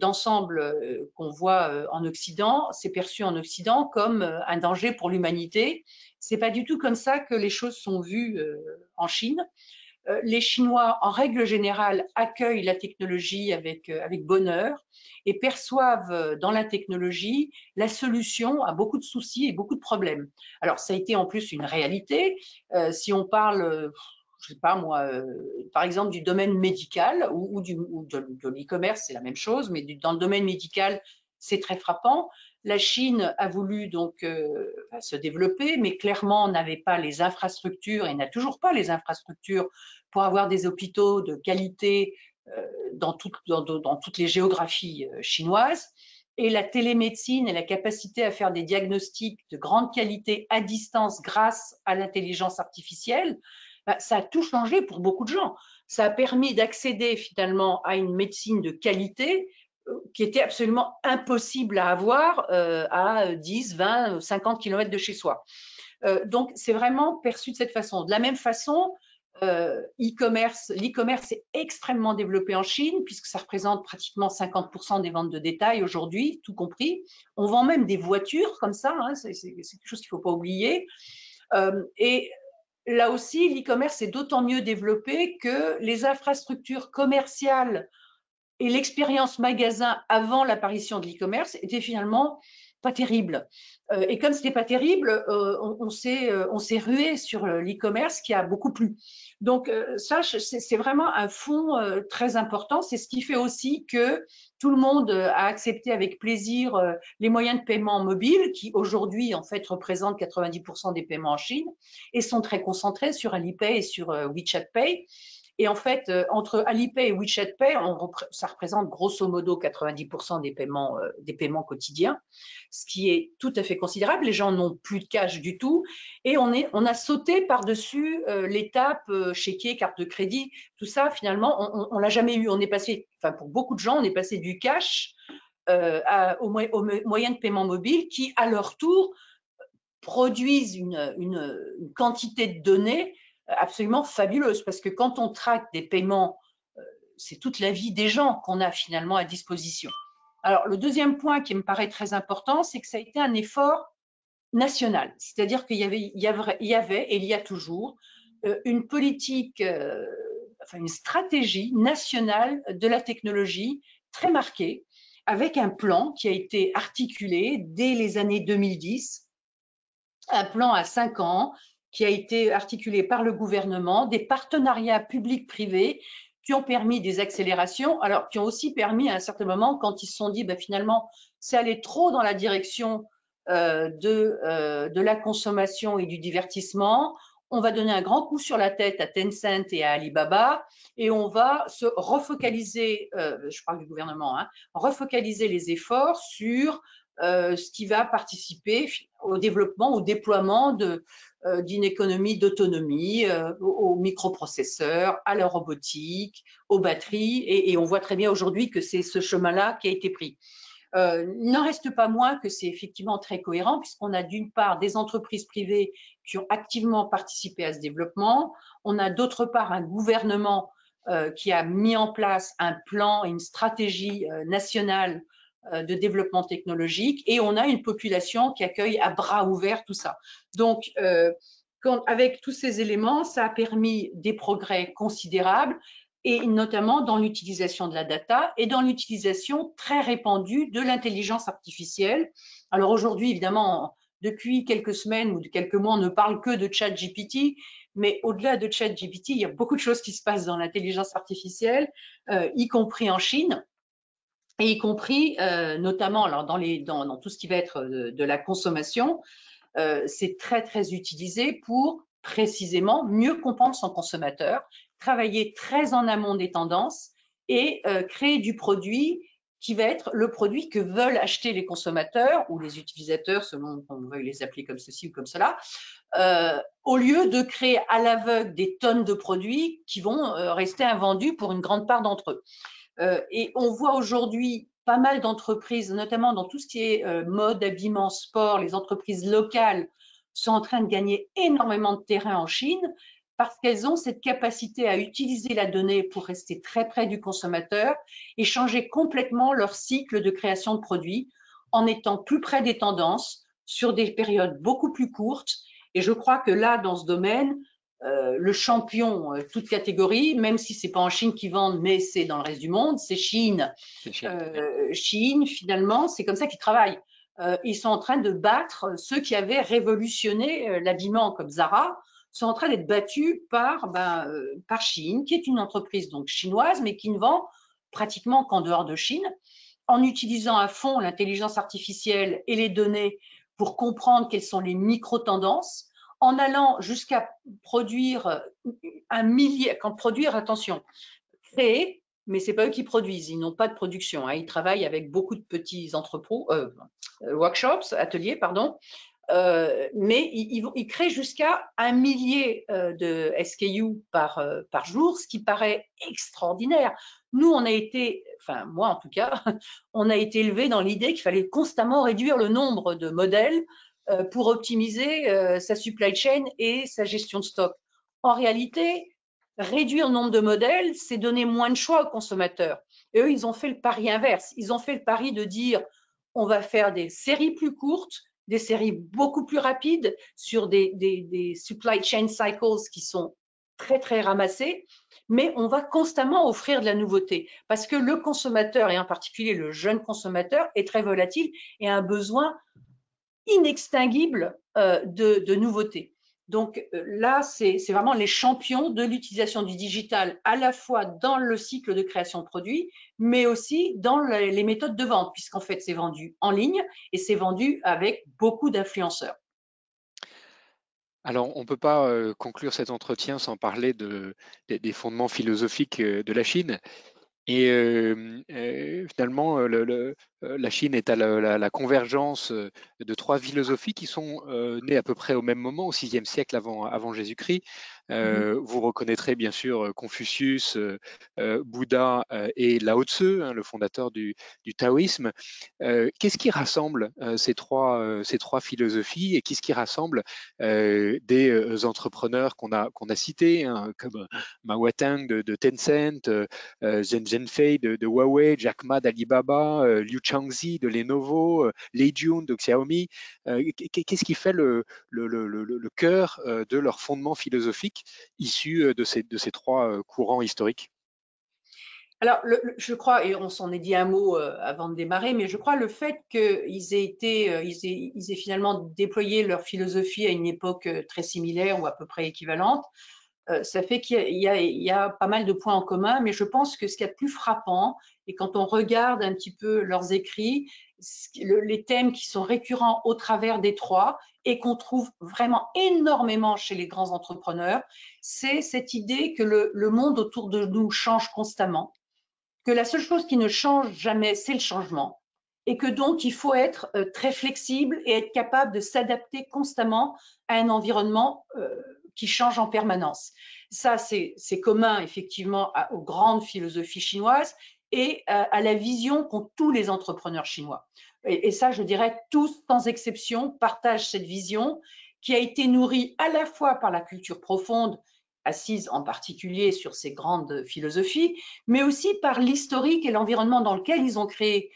d'ensemble qu'on voit en Occident, c'est perçu en Occident comme un danger pour l'humanité. C'est pas du tout comme ça que les choses sont vues en Chine. Les Chinois, en règle générale, accueillent la technologie avec bonheur et perçoivent dans la technologie la solution à beaucoup de soucis et beaucoup de problèmes. Alors, ça a été en plus une réalité. Si on parle je sais pas moi, par exemple du domaine médical ou de l'e-commerce, c'est la même chose, mais dans le domaine médical, c'est très frappant. La Chine a voulu donc se développer, mais clairement n'avait pas les infrastructures et n'a toujours pas les infrastructures pour avoir des hôpitaux de qualité dans toutes les géographies chinoises. Et la télémédecine et la capacité à faire des diagnostics de grande qualité à distance grâce à l'intelligence artificielle, ça a tout changé pour beaucoup de gens. Ça a permis d'accéder finalement à une médecine de qualité qui était absolument impossible à avoir à 10, 20, 50 km de chez soi. Donc, c'est vraiment perçu de cette façon. De la même façon, l'e-commerce est extrêmement développé en Chine puisque ça représente pratiquement 50% des ventes de détail aujourd'hui, tout compris. On vend même des voitures comme ça, hein, c'est quelque chose qu'il ne faut pas oublier. Et là aussi, l'e-commerce est d'autant mieux développé que les infrastructures commerciales et l'expérience magasin avant l'apparition de l'e-commerce étaient finalement pas terribles. Et comme c'était pas terrible, on s'est rué sur l'e-commerce qui a beaucoup plu. Donc ça, c'est vraiment un fond très important. C'est ce qui fait aussi que tout le monde a accepté avec plaisir les moyens de paiement mobile qui aujourd'hui en fait représentent 90% des paiements en Chine et sont très concentrés sur Alipay et sur WeChat Pay. Et en fait, entre Alipay et WeChat Pay, ça représente grosso modo 90% des paiements quotidiens, ce qui est tout à fait considérable. Les gens n'ont plus de cash du tout. Et on a sauté par-dessus l'étape chéquier, carte de crédit, tout ça, finalement, on l'a jamais eu. On est passé, enfin pour beaucoup de gens, on est passé du cash aux moyens de paiement mobile qui, à leur tour, produisent une quantité de données absolument fabuleuse parce que quand on traque des paiements, c'est toute la vie des gens qu'on a finalement à disposition. Alors, le deuxième point qui me paraît très important, c'est que ça a été un effort national. C'est-à-dire qu'il y avait et il y a toujours une politique, une stratégie nationale de la technologie très marquée avec un plan qui a été articulé dès les années 2010, un plan à 5 ans qui a été articulé par le gouvernement, des partenariats publics-privés qui ont permis des accélérations, alors qui ont aussi permis à un certain moment, quand ils se sont dit ben, finalement c'est allé trop dans la direction de la consommation et du divertissement, on va donner un grand coup sur la tête à Tencent et à Alibaba et on va se refocaliser, je parle du gouvernement, hein, refocaliser les efforts sur ce qui va participer au développement, au déploiement d'une économie d'autonomie, aux microprocesseurs, à la robotique, aux batteries, et on voit très bien aujourd'hui que c'est ce chemin-là qui a été pris. Il n'en reste pas moins que c'est effectivement très cohérent puisqu'on a d'une part des entreprises privées qui ont activement participé à ce développement, on a d'autre part un gouvernement qui a mis en place un plan et une stratégie nationale de développement technologique et on a une population qui accueille à bras ouverts tout ça. Donc, avec tous ces éléments, ça a permis des progrès considérables et notamment dans l'utilisation de la data et dans l'utilisation très répandue de l'intelligence artificielle. Alors aujourd'hui, évidemment, depuis quelques semaines ou de quelques mois, on ne parle que de ChatGPT, mais au-delà de ChatGPT, il y a beaucoup de choses qui se passent dans l'intelligence artificielle, y compris en Chine, et y compris notamment alors dans tout ce qui va être de la consommation. C'est très, très utilisé pour précisément mieux comprendre son consommateur, travailler très en amont des tendances et créer du produit qui va être le produit que veulent acheter les consommateurs ou les utilisateurs, selon qu'on veuille les appeler comme ceci ou comme cela, au lieu de créer à l'aveugle des tonnes de produits qui vont rester invendus pour une grande part d'entre eux. Et on voit aujourd'hui pas mal d'entreprises, notamment dans tout ce qui est mode, habillement, sport, les entreprises locales sont en train de gagner énormément de terrain en Chine parce qu'elles ont cette capacité à utiliser la donnée pour rester très près du consommateur et changer complètement leur cycle de création de produits en étant plus près des tendances sur des périodes beaucoup plus courtes. Et je crois que là, dans ce domaine, le champion, toute catégorie, même si c'est pas en Chine qu'ils vendent, mais c'est dans le reste du monde, c'est Chine. Chine, finalement, c'est comme ça qu'ils travaillent. Ils sont en train de battre ceux qui avaient révolutionné l'habillement comme Zara, sont en train d'être battus par Chine, qui est une entreprise donc chinoise, mais qui ne vend pratiquement qu'en dehors de Chine, en utilisant à fond l'intelligence artificielle et les données pour comprendre quelles sont les micro-tendances, en allant jusqu'à produire attention, créer, mais c'est pas eux qui produisent, ils n'ont pas de production, hein, ils travaillent avec beaucoup de petits entrepôts, workshops, ateliers, pardon, mais ils créent jusqu'à 1 millier de SKU par jour, ce qui paraît extraordinaire. Nous, on a été, enfin moi en tout cas, on a été élevé dans l'idée qu'il fallait constamment réduire le nombre de modèles pour optimiser sa supply chain et sa gestion de stock. En réalité, réduire le nombre de modèles, c'est donner moins de choix aux consommateurs. Et eux, ils ont fait le pari inverse. Ils ont fait le pari de dire, on va faire des séries plus courtes, des séries beaucoup plus rapides sur des supply chain cycles qui sont très, très ramassés, mais on va constamment offrir de la nouveauté parce que le consommateur, et en particulier le jeune consommateur, est très volatile et a un besoin inextinguible de nouveautés. Donc là, c'est vraiment les champions de l'utilisation du digital, à la fois dans le cycle de création de produits, mais aussi dans les méthodes de vente, puisqu'en fait, c'est vendu en ligne et c'est vendu avec beaucoup d'influenceurs. Alors, on ne peut pas conclure cet entretien sans parler des fondements philosophiques de la Chine. Et finalement, la Chine est à la convergence de 3 philosophies qui sont nées à peu près au même moment, au VIe siècle avant Jésus-Christ. Vous reconnaîtrez bien sûr Confucius, Bouddha et Lao Tzu, hein, le fondateur du taoïsme. Qu'est-ce qui rassemble ces trois philosophies et qu'est-ce qui rassemble des entrepreneurs qu'on a cités, hein, comme Ma Huateng de Tencent, Zhen Zhenfei de Huawei, Jack Ma d'Alibaba, Liu Changzi de Lenovo, Lei Jun de Xiaomi. Qu'est-ce qui fait le cœur de leur fondement philosophique issu de ces 3 courants historiques? Alors, je crois, et on s'en est dit un mot avant de démarrer, mais je crois le fait qu'ils aient finalement déployé leur philosophie à une époque très similaire ou à peu près équivalente, ça fait qu'il y a pas mal de points en commun, mais je pense que ce qu'il y a de plus frappant, et quand on regarde un petit peu leurs écrits, les thèmes qui sont récurrents au travers des trois et qu'on trouve vraiment énormément chez les grands entrepreneurs, c'est cette idée que le monde autour de nous change constamment, que la seule chose qui ne change jamais, c'est le changement, et que donc il faut être très flexible et être capable de s'adapter constamment à un environnement qui change en permanence. Ça, c'est commun effectivement aux grandes philosophies chinoises et à la vision qu'ont tous les entrepreneurs chinois. Et ça, je dirais, tous, sans exception, partagent cette vision qui a été nourrie à la fois par la culture profonde, assise en particulier sur ces grandes philosophies, mais aussi par l'historique et l'environnement dans lequel ils ont créé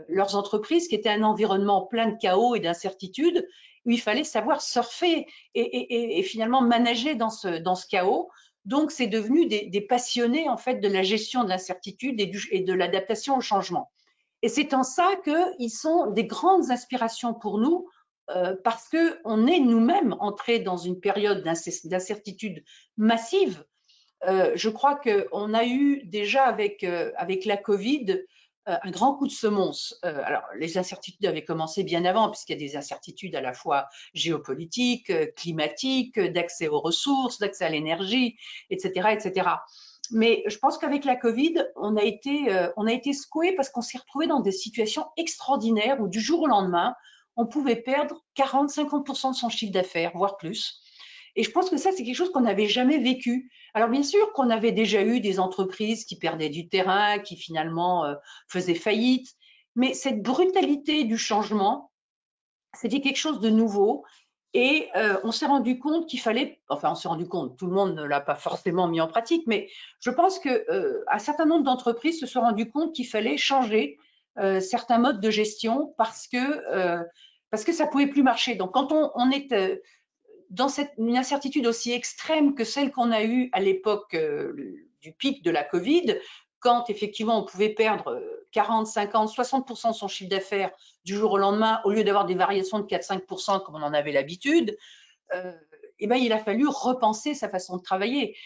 leurs entreprises, qui était un environnement plein de chaos et d'incertitudes, où il fallait savoir surfer et finalement manager dans ce chaos. Donc, c'est devenu des passionnés en fait de la gestion de l'incertitude et de l'adaptation au changement. Et c'est en ça qu'ils sont des grandes inspirations pour nous, parce qu'on est nous-mêmes entrés dans une période d'incertitude massive. Je crois qu'on a eu déjà avec la Covid un grand coup de semonce. Alors, les incertitudes avaient commencé bien avant, puisqu'il y a des incertitudes à la fois géopolitiques, climatiques, d'accès aux ressources, d'accès à l'énergie, etc., etc. Mais je pense qu'avec la Covid, on a été secoué parce qu'on s'est retrouvé dans des situations extraordinaires où du jour au lendemain, on pouvait perdre 40-50% de son chiffre d'affaires, voire plus. Et je pense que ça, c'est quelque chose qu'on n'avait jamais vécu. Alors bien sûr qu'on avait déjà eu des entreprises qui perdaient du terrain, qui finalement faisaient faillite, mais cette brutalité du changement, c'était quelque chose de nouveau. Et on s'est rendu compte qu'il fallait, enfin on s'est rendu compte, tout le monde ne l'a pas forcément mis en pratique, mais je pense qu'un certain nombre d'entreprises se sont rendues compte qu'il fallait changer certains modes de gestion parce que ça pouvait plus marcher. Donc quand on est dans une incertitude aussi extrême que celle qu'on a eue à l'époque du pic de la Covid, quand effectivement on pouvait perdre 40, 50, 60% de son chiffre d'affaires du jour au lendemain, au lieu d'avoir des variations de 4-5% comme on en avait l'habitude, eh ben, il a fallu repenser sa façon de travailler.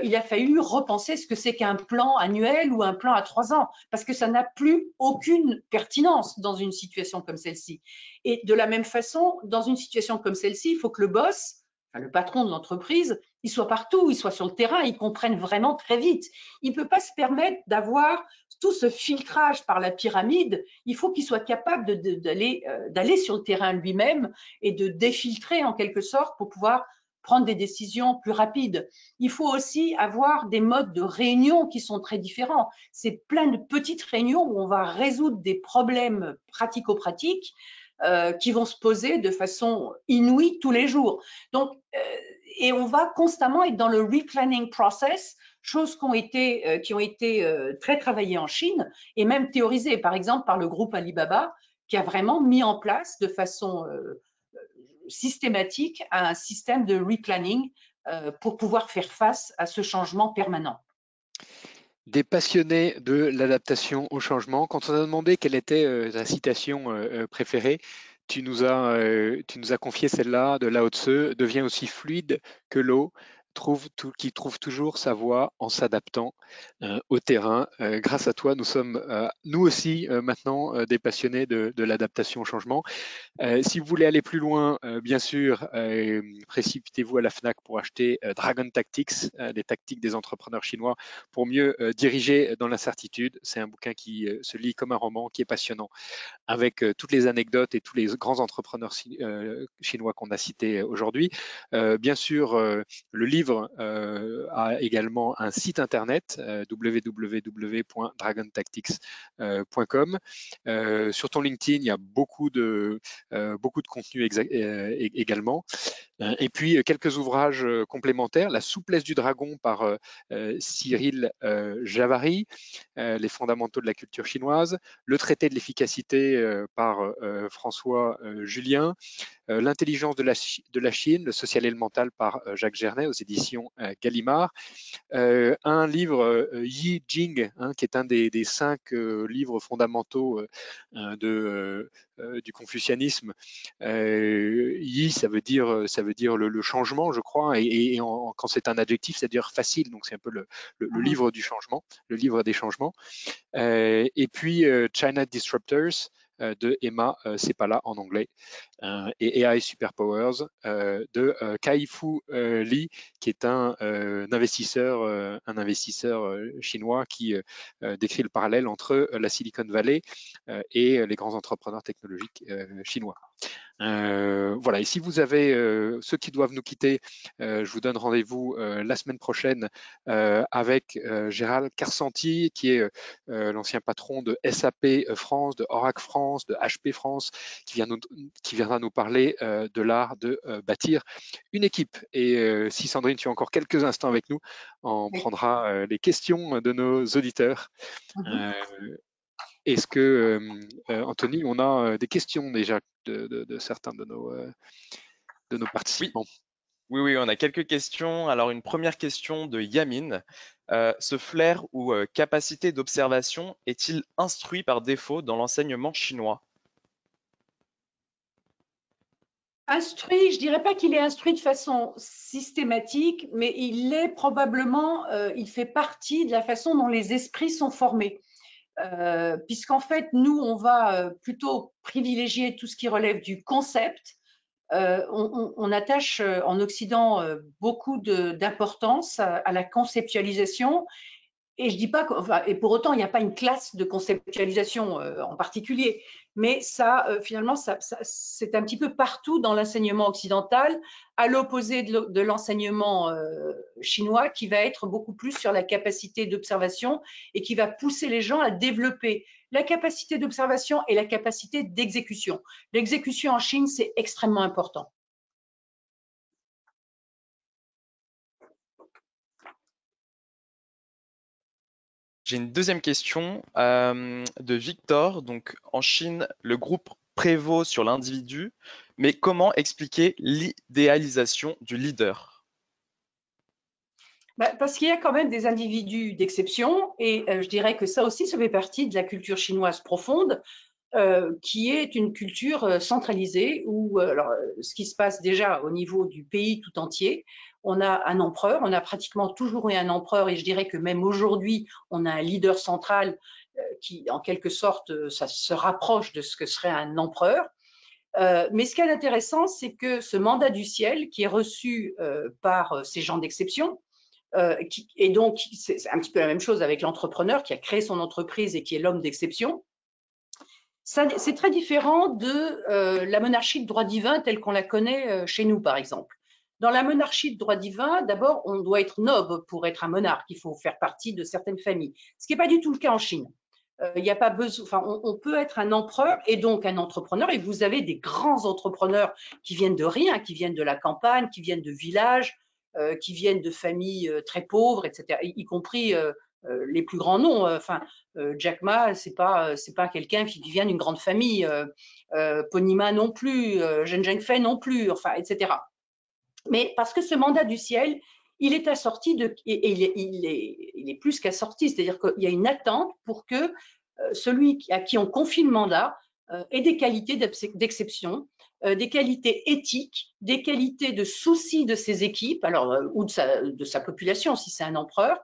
Il a fallu repenser ce que c'est qu'un plan annuel ou un plan à 3 ans, parce que ça n'a plus aucune pertinence dans une situation comme celle-ci. Et de la même façon, dans une situation comme celle-ci, il faut que le boss, enfin, le patron de l'entreprise, il soit partout, il soit sur le terrain, il comprenne vraiment très vite. Il ne peut pas se permettre d'avoir tout ce filtrage par la pyramide. Il faut qu'il soit capable d'aller sur le terrain lui-même et de défiltrer en quelque sorte pour pouvoir prendre des décisions plus rapides. Il faut aussi avoir des modes de réunion qui sont très différents. C'est plein de petites réunions où on va résoudre des problèmes pratico-pratiques qui vont se poser de façon inouïe tous les jours. Donc, et on va constamment être dans le replanning process, choses qui ont été très travaillées en Chine et même théorisées, par exemple, par le groupe Alibaba, qui a vraiment mis en place de façon systématique un système de replanning pour pouvoir faire face à ce changement permanent. Des passionnés de l'adaptation au changement. Quand on a demandé quelle était ta citation préférée, tu nous as confié celle-là de Lao Tse, devient aussi fluide que l'eau, qui trouve toujours sa voie en s'adaptant au terrain. Grâce à toi, nous sommes nous aussi maintenant des passionnés de l'adaptation au changement. Si vous voulez aller plus loin, bien sûr, précipitez-vous à la FNAC pour acheter Dragon Tactics, les tactiques des entrepreneurs chinois pour mieux diriger dans l'incertitude. C'est un bouquin qui se lit comme un roman, qui est passionnant, avec toutes les anecdotes et tous les grands entrepreneurs chinois qu'on a cités aujourd'hui. Bien sûr, le livre a également un site internet, www.dragontactics.com. Sur ton LinkedIn, il y a beaucoup de contenu également. Et puis quelques ouvrages complémentaires, La souplesse du dragon par Cyril Javary, Les fondamentaux de la culture chinoise, Le traité de l'efficacité par François Julien, L'intelligence de la Chine, le social et le mental par Jacques Gernet aux éditions éditions Gallimard. Un livre Yi Jing, qui est un des 5 livres fondamentaux du confucianisme. Yi, ça veut dire le changement, je crois, et quand c'est un adjectif, ça veut dire facile, donc c'est un peu le livre du changement, le livre des changements. Et puis China Disruptors de Emma Seppala en anglais, et AI Superpowers de Kai-Fu Lee, qui est un investisseur chinois qui décrit le parallèle entre la Silicon Valley et les grands entrepreneurs technologiques chinois. Voilà, et si vous avez ceux qui doivent nous quitter, je vous donne rendez-vous la semaine prochaine avec Gérald Carsanti, qui est l'ancien patron de SAP France, de Oracle France, de HP France, qui viendra nous parler de l'art de bâtir une équipe. Et si Sandrine, tu as encore quelques instants avec nous, on prendra les questions de nos auditeurs. Est-ce que, Anthony, on a des questions déjà de certains de nos participants? Oui, on a quelques questions. Alors, une première question de Yamin. Ce flair ou capacité d'observation est-il instruit par défaut dans l'enseignement chinois? Instruit, je dirais pas qu'il est instruit de façon systématique, mais il est probablement, il fait partie de la façon dont les esprits sont formés. Puisqu'en fait, nous, on va plutôt privilégier tout ce qui relève du concept. On attache en Occident beaucoup d'importance à la conceptualisation. Et je dis pas, et pour autant, il n'y a pas une classe de conceptualisation en particulier, mais ça, finalement, c'est un petit peu partout dans l'enseignement occidental, à l'opposé de l'enseignement chinois, qui va être beaucoup plus sur la capacité d'observation et qui va pousser les gens à développer la capacité d'observation et la capacité d'exécution. L'exécution en Chine, c'est extrêmement important. J'ai une deuxième question de Victor. Donc, en Chine, le groupe prévaut sur l'individu, mais comment expliquer l'idéalisation du leader? Parce qu'il y a quand même des individus d'exception, et je dirais que ça aussi, ça fait partie de la culture chinoise profonde, qui est une culture centralisée où, alors, ce qui se passe déjà au niveau du pays tout entier, on a un empereur, on a pratiquement toujours eu un empereur, et je dirais que même aujourd'hui, on a un leader central qui, en quelque sorte, ça se rapproche de ce que serait un empereur. Mais ce qui est intéressant, c'est que ce mandat du ciel, qui est reçu par ces gens d'exception, et donc c'est un petit peu la même chose avec l'entrepreneur qui a créé son entreprise et qui est l'homme d'exception. C'est très différent de la monarchie de droit divin telle qu'on la connaît chez nous, par exemple. Dans la monarchie de droit divin, d'abord, on doit être noble pour être un monarque. Il faut faire partie de certaines familles, ce qui n'est pas du tout le cas en Chine. Il n'y a pas besoin. Enfin, on peut être un empereur et donc un entrepreneur. Et vous avez des grands entrepreneurs qui viennent de rien, qui viennent de la campagne, qui viennent de villages, qui viennent de familles très pauvres, etc. Y compris les plus grands noms. Enfin, Jack Ma, c'est pas quelqu'un qui vient d'une grande famille. Pony Ma non plus, Zheng Zhengfei non plus, enfin, etc. Mais parce que ce mandat du ciel, il est assorti de, et il est plus qu'assorti, c'est-à-dire qu'il y a une attente pour que celui à qui on confie le mandat ait des qualités d'exception, des qualités éthiques, des qualités de souci de ses équipes, alors ou de sa population si c'est un empereur.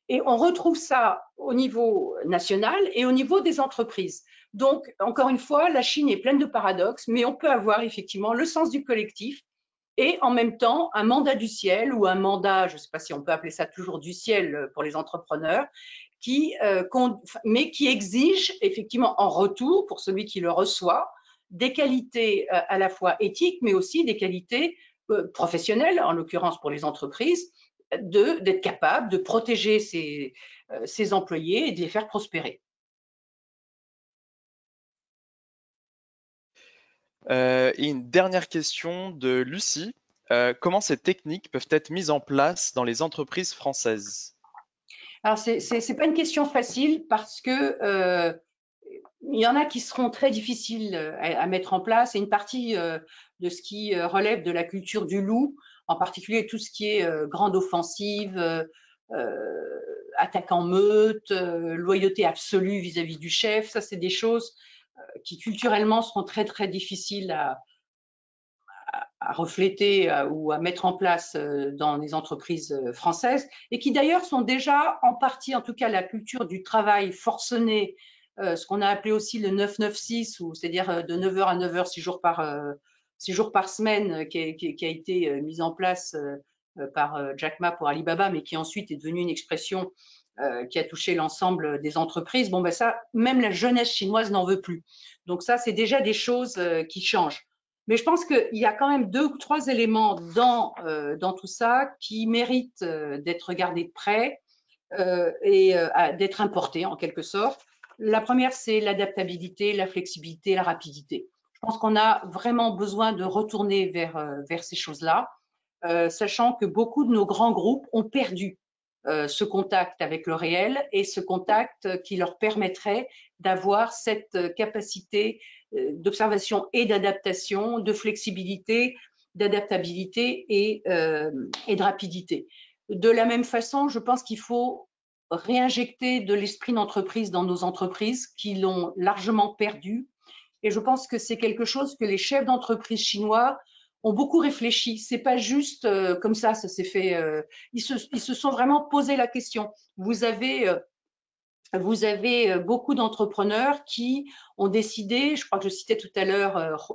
Et on retrouve ça au niveau national et au niveau des entreprises. Donc, encore une fois, la Chine est pleine de paradoxes, mais on peut avoir effectivement le sens du collectif et en même temps un mandat du ciel ou un mandat, je ne sais pas si on peut appeler ça toujours du ciel pour les entrepreneurs, mais qui exige effectivement en retour pour celui qui le reçoit des qualités à la fois éthiques, mais aussi des qualités professionnelles, en l'occurrence pour les entreprises, d'être capable de protéger ses employés et de les faire prospérer. Et une dernière question de Lucie. Comment ces techniques peuvent être mises en place dans les entreprises françaises? Alors, c'est pas une question facile parce que il y en a qui seront très difficiles à mettre en place. Et une partie de ce qui relève de la culture du loup, en particulier tout ce qui est grande offensive, attaque en meute, loyauté absolue vis-à-vis du chef. Ça, c'est des choses qui culturellement seront très très difficiles à refléter ou à mettre en place dans les entreprises françaises et qui d'ailleurs sont déjà en partie, en tout cas la culture du travail forcené, ce qu'on a appelé aussi le 9-9-6, c'est-à-dire de 9h à 9h, 6 jours par semaine, qui a été mise en place par Jack Ma pour Alibaba, mais qui ensuite est devenue une expression qui a touché l'ensemble des entreprises. Bon, ben ça, même la jeunesse chinoise n'en veut plus. Donc ça, c'est déjà des choses qui changent. Mais je pense qu'il y a quand même 2 ou 3 éléments dans tout ça qui méritent d'être regardés de près et d'être importés en quelque sorte. La première, c'est l'adaptabilité, la flexibilité, la rapidité. Je pense qu'on a vraiment besoin de retourner vers ces choses-là, sachant que beaucoup de nos grands groupes ont perdu ce contact avec le réel et ce contact qui leur permettrait d'avoir cette capacité d'observation et d'adaptation, de flexibilité, d'adaptabilité et de rapidité. De la même façon, je pense qu'il faut réinjecter de l'esprit d'entreprise dans nos entreprises qui l'ont largement perdu. Et je pense que c'est quelque chose que les chefs d'entreprise chinois ont beaucoup réfléchi. C'est pas juste comme ça s'est fait. Ils se sont vraiment posé la question. Vous avez beaucoup d'entrepreneurs qui ont décidé, je crois que je citais tout à l'heure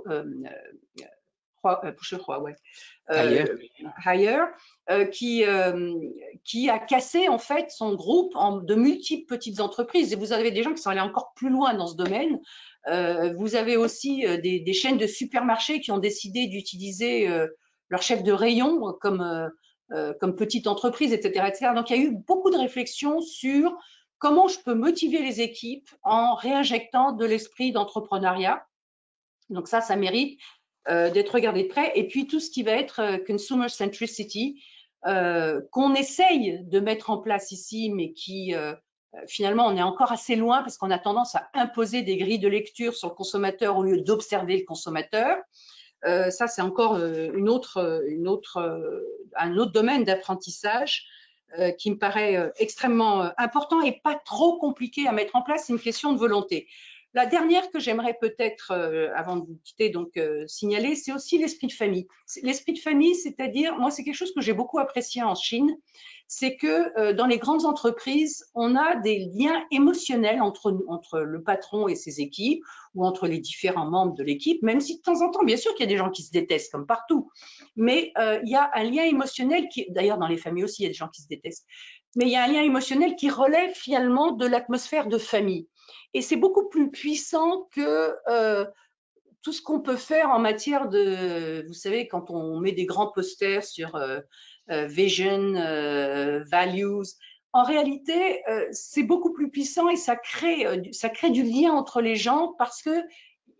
Hire, qui a cassé en fait son groupe en de multiples petites entreprises. Et vous avez des gens qui sont allés encore plus loin dans ce domaine. Vous avez aussi des chaînes de supermarchés qui ont décidé d'utiliser leur chef de rayon comme petite entreprise, etc., etc. Donc il y a eu beaucoup de réflexions sur comment je peux motiver les équipes en réinjectant de l'esprit d'entrepreneuriat. Donc ça mérite d'être regardé de près. Et puis tout ce qui va être consumer centricity, qu'on essaye de mettre en place ici, mais qui finalement on est encore assez loin parce qu'on a tendance à imposer des grilles de lecture sur le consommateur au lieu d'observer le consommateur. Ça c'est encore un autre domaine d'apprentissage qui me paraît extrêmement important et pas trop compliqué à mettre en place. C'est une question de volonté. La dernière que j'aimerais peut-être, avant de vous quitter, donc signaler, c'est aussi l'esprit de famille. L'esprit de famille, c'est-à-dire, moi, c'est quelque chose que j'ai beaucoup apprécié en Chine, c'est que dans les grandes entreprises, on a des liens émotionnels entre le patron et ses équipes ou entre les différents membres de l'équipe, même si de temps en temps, bien sûr qu'il y a des gens qui se détestent comme partout, mais il y a un lien émotionnel qui, d'ailleurs dans les familles aussi, il y a des gens qui se détestent, mais il y a un lien émotionnel qui relève finalement de l'atmosphère de famille. Et c'est beaucoup plus puissant que tout ce qu'on peut faire en matière de, vous savez, quand on met des grands posters sur vision, values, en réalité, c'est beaucoup plus puissant et ça crée du lien entre les gens parce que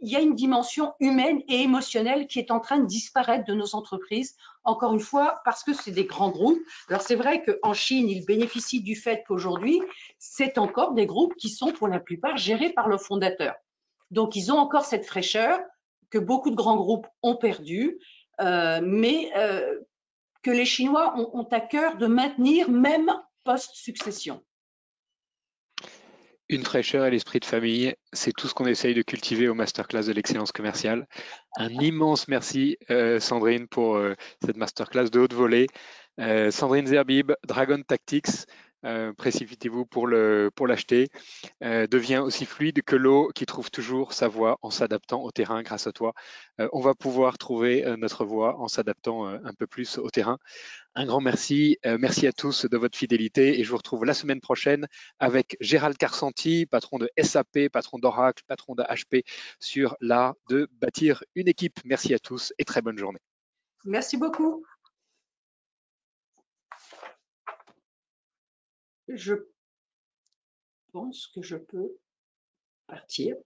il y a une dimension humaine et émotionnelle qui est en train de disparaître de nos entreprises, encore une fois, parce que c'est des grands groupes. Alors c'est vrai qu'en Chine, ils bénéficient du fait qu'aujourd'hui, c'est encore des groupes qui sont pour la plupart gérés par le fondateur. Donc ils ont encore cette fraîcheur que beaucoup de grands groupes ont perdue, mais que les Chinois ont à cœur de maintenir même post-succession. Une fraîcheur et l'esprit de famille, c'est tout ce qu'on essaye de cultiver au masterclass de l'excellence commerciale. Un immense merci Sandrine pour cette masterclass de haute volée. Sandrine Zerbib, Dragon Tactics, précipitez-vous pour l'acheter, devient aussi fluide que l'eau qui trouve toujours sa voie en s'adaptant au terrain grâce à toi. On va pouvoir trouver notre voie en s'adaptant un peu plus au terrain. Un grand merci. Merci à tous de votre fidélité et je vous retrouve la semaine prochaine avec Gérald Carsanti, patron de SAP, patron d'Oracle, patron de HP sur l'art de bâtir une équipe. Merci à tous et très bonne journée. Merci beaucoup. Je pense que je peux partir.